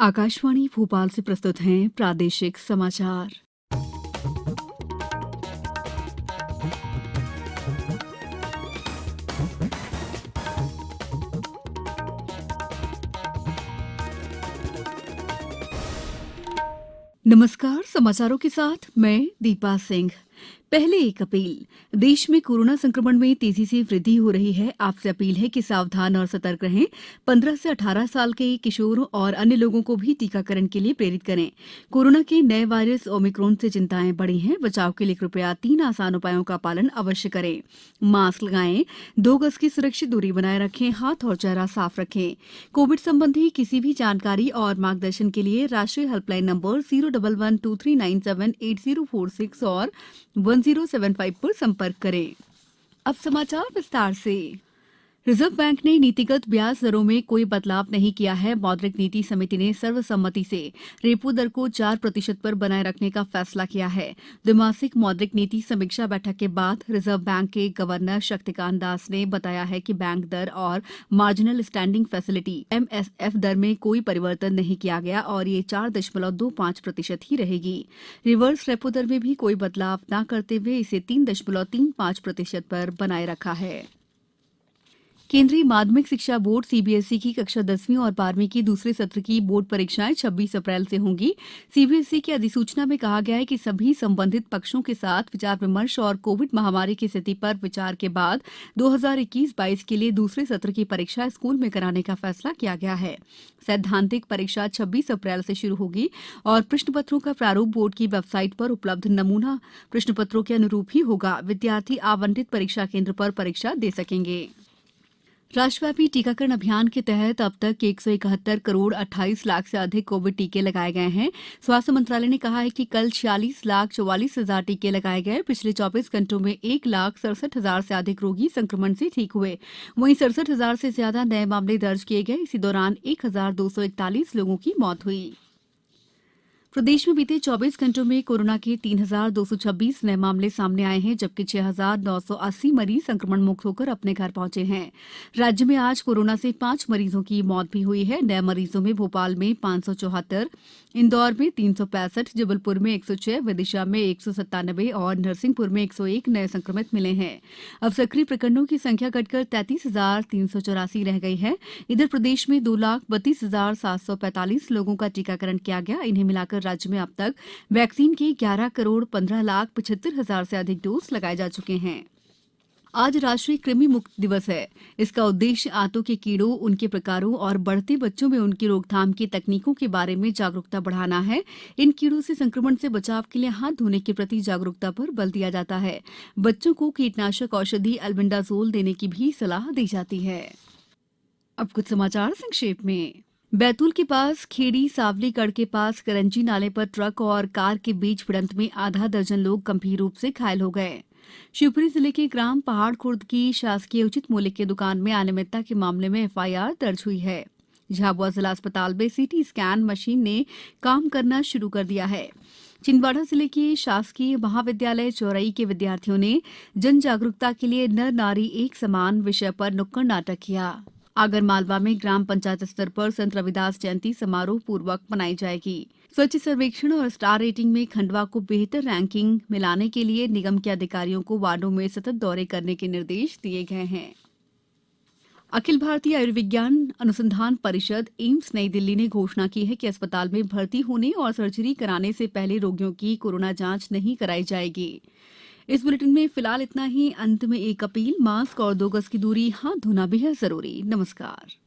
आकाशवाणी भोपाल से प्रस्तुत हैं प्रादेशिक समाचार। नमस्कार, समाचारों के साथ मैं दीपा सिंह। पहले एक अपील। देश में कोरोना संक्रमण में तेजी से वृद्धि हो रही है। आपसे अपील है कि सावधान और सतर्क रहें। 15 से 18 साल के किशोरों और अन्य लोगों को भी टीकाकरण के लिए प्रेरित करें। कोरोना के नए वायरस ओमिक्रॉन से चिंताएं बढ़ी हैं। बचाव के लिए कृपया 3 आसान उपायों का पालन अवश्य करें। मास्क लगाएं, 2 गज की सुरक्षित दूरी बनाए रखें, हाथ और चेहरा साफ रखें। कोविड संबंधी किसी भी जानकारी और मार्गदर्शन के लिए राष्ट्रीय हेल्पलाइन नंबर 01123978046 और 1075 पर संपर्क करें। अब समाचार विस्तार से। रिजर्व बैंक ने नीतिगत ब्याज दरों में कोई बदलाव नहीं किया है। मौद्रिक नीति समिति ने सर्वसम्मति से रेपो दर को 4% पर बनाए रखने का फैसला किया है। द्विमासिक मौद्रिक नीति समीक्षा बैठक के बाद रिजर्व बैंक के गवर्नर शक्तिकांत दास ने बताया है कि बैंक दर और मार्जिनल स्टैंडिंग फैसिलिटी MSF दर में कोई परिवर्तन नहीं किया गया और ये 4.25% ही रहेगी। रिवर्स रेपो दर में भी कोई बदलाव न करते हुए इसे 3.35% पर बनाए रखा है। केंद्रीय माध्यमिक शिक्षा बोर्ड CBSE की कक्षा 10वीं और 12वीं की दूसरे सत्र की बोर्ड परीक्षाएं 26 अप्रैल से होंगी। CBSE की अधिसूचना में कहा गया है कि सभी संबंधित पक्षों के साथ विचार विमर्श और कोविड महामारी की स्थिति पर विचार के बाद 2021-22 के लिए दूसरे सत्र की परीक्षा स्कूल में कराने का फैसला किया गया है। सैद्धांतिक परीक्षा 26 अप्रैल से शुरू होगी और प्रश्नपत्रों का प्रारूप बोर्ड की वेबसाइट पर उपलब्ध नमूना प्रश्नपत्रों के अनुरूप ही होगा। विद्यार्थी आवंटित परीक्षा केंद्र पर परीक्षा दे सकेंगे। राष्ट्रव्यापी टीकाकरण अभियान के तहत अब तक 171 करोड़ 28 लाख से अधिक कोविड टीके लगाए गए हैं। स्वास्थ्य मंत्रालय ने कहा है कि कल 46,44,000 टीके लगाए गए। पिछले 24 घंटों में 1,67,000 से अधिक रोगी संक्रमण से ठीक हुए। वहीं 67,000 से ज्यादा नए मामले दर्ज किए गए। इसी दौरान 1,241 लोगों की मौत हुई। प्रदेश में बीते 24 घंटों में कोरोना के 3,226 नए मामले सामने आए हैं, जबकि 6,980 मरीज संक्रमण मुक्त होकर अपने घर पहुंचे हैं। राज्य में आज कोरोना से 5 मरीजों की मौत भी हुई है। नए मरीजों में भोपाल में 574, इंदौर में 365, जबलपुर में 106, विदिशा में 197 और नरसिंहपुर में 101 नए संक्रमित मिले हैं। अब सक्रिय प्रकरणों की संख्या घटकर 33,384 रह गई है। इधर प्रदेश में 2,32,745 लोगों का टीकाकरण किया गया। इन्हें मिलाकर राज्य में अब तक वैक्सीन के 11,15,75,000 से अधिक डोज लगाए जा चुके हैं। आज राष्ट्रीय कृमि मुक्त दिवस है। इसका उद्देश्य आंतों के कीड़ों, उनके प्रकारों और बढ़ते बच्चों में उनकी रोकथाम की तकनीकों के बारे में जागरूकता बढ़ाना है। इन कीड़ों से संक्रमण से बचाव के लिए हाथ धोने के प्रति जागरूकता पर बल दिया जाता है। बच्चों को कीटनाशक औषधि अल्बेंडाजोल देने की भी सलाह दी जाती है। अब कुछ समाचार संक्षेप में। बैतूल के पास खेड़ी सावलीगढ़ के पास करंजी नाले पर ट्रक और कार के बीच भिड़ंत में आधा दर्जन लोग गंभीर रूप से घायल हो गए। शिवपुरी जिले के ग्राम पहाड़ खुर्द की शासकीय उचित मूल्य की दुकान में अनियमितता के मामले में FIR दर्ज हुई है। झाबुआ जिला अस्पताल में CT स्कैन मशीन ने काम करना शुरू कर दिया है। छिंदवाड़ा जिले के शासकीय महाविद्यालय चौरई के विद्यार्थियों ने जन जागरूकता के लिए नर नारी एक समान विषय पर नुक्कड़ नाटक किया। आगरमालवा में ग्राम पंचायत स्तर पर संत रविदास जयंती समारोह पूर्वक मनाई जाएगी। स्वच्छ सर्वेक्षण और स्टार रेटिंग में खंडवा को बेहतर रैंकिंग मिलाने के लिए निगम के अधिकारियों को वार्डों में सतत दौरे करने के निर्देश दिए गए हैं। अखिल भारतीय आयुर्विज्ञान अनुसंधान परिषद एम्स नई दिल्ली ने घोषणा की है कि अस्पताल में भर्ती होने और सर्जरी कराने से पहले रोगियों की कोरोना जांच नहीं कराई जाएगी। इस बुलेटिन में फिलहाल इतना ही। अंत में एक अपील, मास्क और 2 गज की दूरी, हाथ धोना बेहद जरूरी। नमस्कार।